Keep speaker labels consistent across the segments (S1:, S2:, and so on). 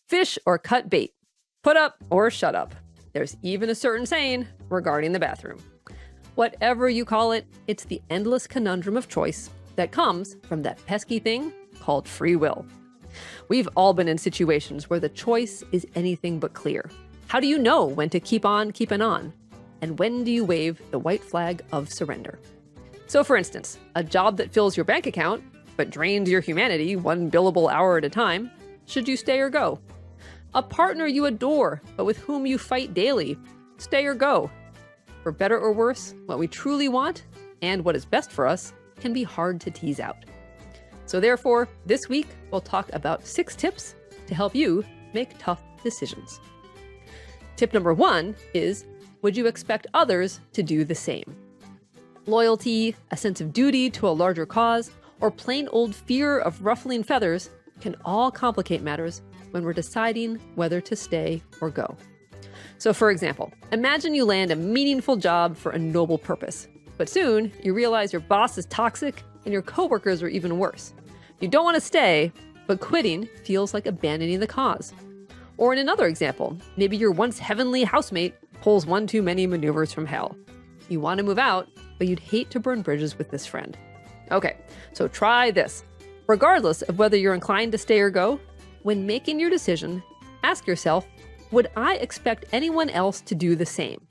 S1: Fish or cut bait. Put up or shut up. There's even a certain saying regarding the bathroom. Whatever you call it, it's the endless conundrum of choice that comes from that pesky thing called free will. We've all been in situations where the choice is anything but clear. How do you know when to keep on keeping on? And when do you wave the white flag of surrender? So for instance, a job that fills your bank account, but drains your humanity one billable hour at a time, should you stay or go? A partner you adore, but with whom you fight daily, stay or go? For better or worse, what we truly want and what is best for us can be hard to tease out. So therefore, this week, we'll talk about 6 tips to help you make tough decisions. Tip number 1 is, would you expect others to do the same? Loyalty, a sense of duty to a larger cause, or plain old fear of ruffling feathers can all complicate matters when we're deciding whether to stay or go. So for example, imagine you land a meaningful job for a noble purpose, but soon you realize your boss is toxic and your coworkers are even worse. You don't want to stay, but quitting feels like abandoning the cause. Or in another example, maybe your once heavenly housemate pulls one too many maneuvers from hell. You want to move out, but you'd hate to burn bridges with this friend. Okay, so try this. Regardless of whether you're inclined to stay or go, when making your decision, ask yourself, would I expect anyone else to do the same?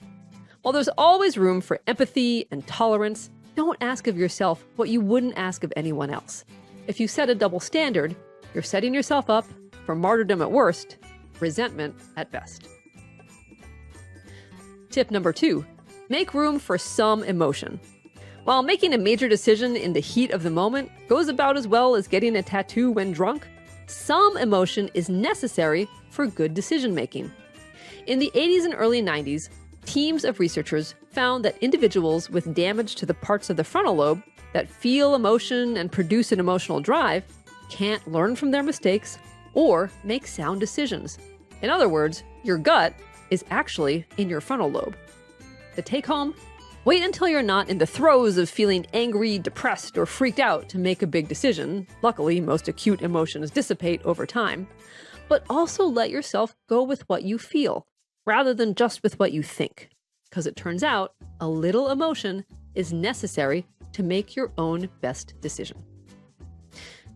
S1: While there's always room for empathy and tolerance, don't ask of yourself what you wouldn't ask of anyone else. If you set a double standard, you're setting yourself up for martyrdom at worst, resentment at best. Tip number 2, make room for some emotion. While making a major decision in the heat of the moment goes about as well as getting a tattoo when drunk, some emotion is necessary for good decision-making. In the 80s and early 90s, teams of researchers found that individuals with damage to the parts of the frontal lobe that feel emotion and produce an emotional drive can't learn from their mistakes or make sound decisions. In other words, your gut is actually in your frontal lobe. The take-home? Wait until you're not in the throes of feeling angry, depressed, or freaked out to make a big decision. Luckily, most acute emotions dissipate over time. But also let yourself go with what you feel, rather than just with what you think. Because it turns out, a little emotion is necessary to make your own best decision.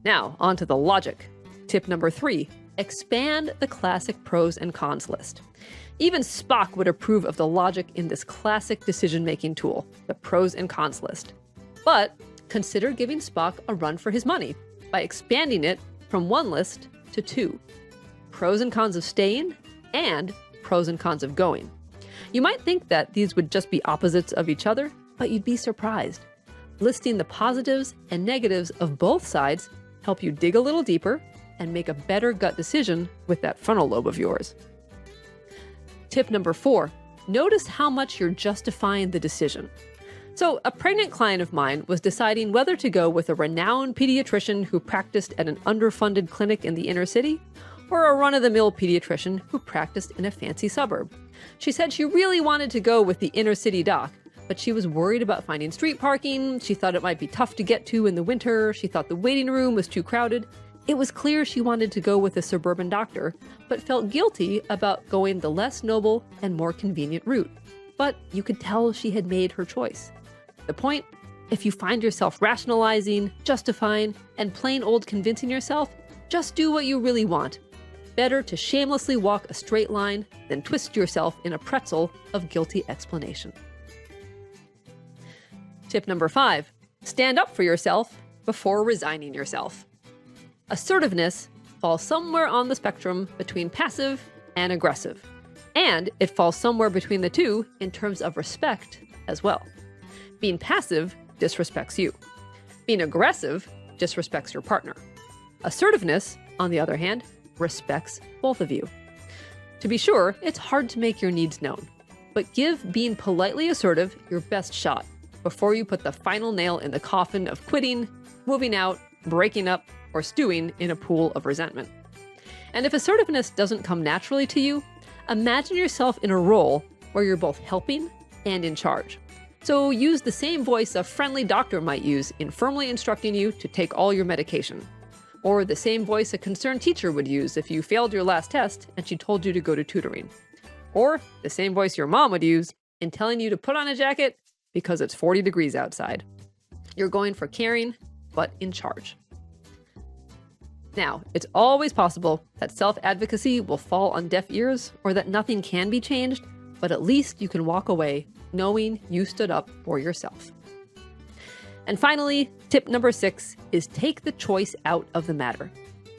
S1: Now, on to the logic. Tip number 3, expand the classic pros and cons list. Even Spock would approve of the logic in this classic decision-making tool, the pros and cons list. But consider giving Spock a run for his money by expanding it from 1 list to 2. Pros and cons of staying and pros and cons of going. You might think that these would just be opposites of each other, but you'd be surprised. Listing the positives and negatives of both sides help you dig a little deeper and make a better gut decision with that frontal lobe of yours. Tip number 4, notice how much you're justifying the decision. So a pregnant client of mine was deciding whether to go with a renowned pediatrician who practiced at an underfunded clinic in the inner city or a run-of-the-mill pediatrician who practiced in a fancy suburb. She said she really wanted to go with the inner city doc, but she was worried about finding street parking. She thought it might be tough to get to in the winter. She thought the waiting room was too crowded. It was clear she wanted to go with a suburban doctor, but felt guilty about going the less noble and more convenient route. But you could tell she had made her choice. The point? If you find yourself rationalizing, justifying, and plain old convincing yourself, just do what you really want. Better to shamelessly walk a straight line than twist yourself in a pretzel of guilty explanation. Tip number 5, stand up for yourself before resigning yourself. Assertiveness falls somewhere on the spectrum between passive and aggressive. And it falls somewhere between the two in terms of respect as well. Being passive disrespects you. Being aggressive disrespects your partner. Assertiveness, on the other hand, respects both of you. To be sure, it's hard to make your needs known, but give being politely assertive your best shot before you put the final nail in the coffin of quitting, moving out, breaking up, or stewing in a pool of resentment. And if assertiveness doesn't come naturally to you, imagine yourself in a role where you're both helping and in charge. So use the same voice a friendly doctor might use in firmly instructing you to take all your medication. Or the same voice a concerned teacher would use if you failed your last test and she told you to go to tutoring. Or the same voice your mom would use in telling you to put on a jacket because it's 40 degrees outside. You're going for caring, but in charge. Now, it's always possible that self-advocacy will fall on deaf ears or that nothing can be changed, but at least you can walk away knowing you stood up for yourself. And finally, tip number 6 is take the choice out of the matter.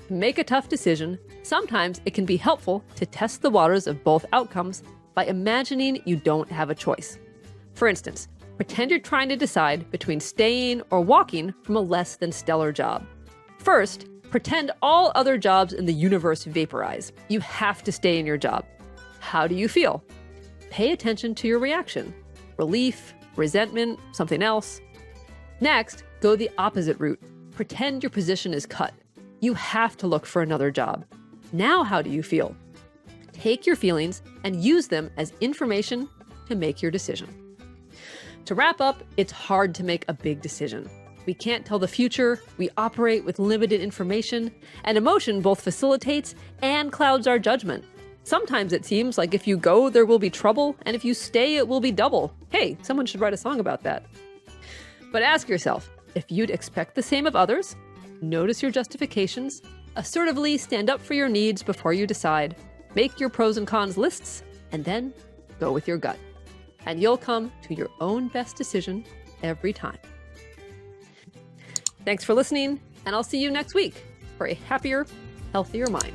S1: Make a tough decision. Sometimes it can be helpful to test the waters of both outcomes by imagining you don't have a choice. For instance, pretend you're trying to decide between staying or walking from a less than stellar job. First, pretend all other jobs in the universe vaporize. You have to stay in your job. How do you feel? Pay attention to your reaction. Relief, resentment, something else. Next, go the opposite route. Pretend your position is cut. You have to look for another job. Now how do you feel? Take your feelings and use them as information to make your decision. To wrap up, it's hard to make a big decision. We can't tell the future, we operate with limited information, and emotion both facilitates and clouds our judgment. Sometimes it seems like if you go, there will be trouble, and if you stay, it will be double. Hey, someone should write a song about that. But ask yourself, if you'd expect the same of others, notice your justifications, assertively stand up for your needs before you decide, make your pros and cons lists, and then go with your gut. And you'll come to your own best decision every time. Thanks for listening, and I'll see you next week for a happier, healthier mind.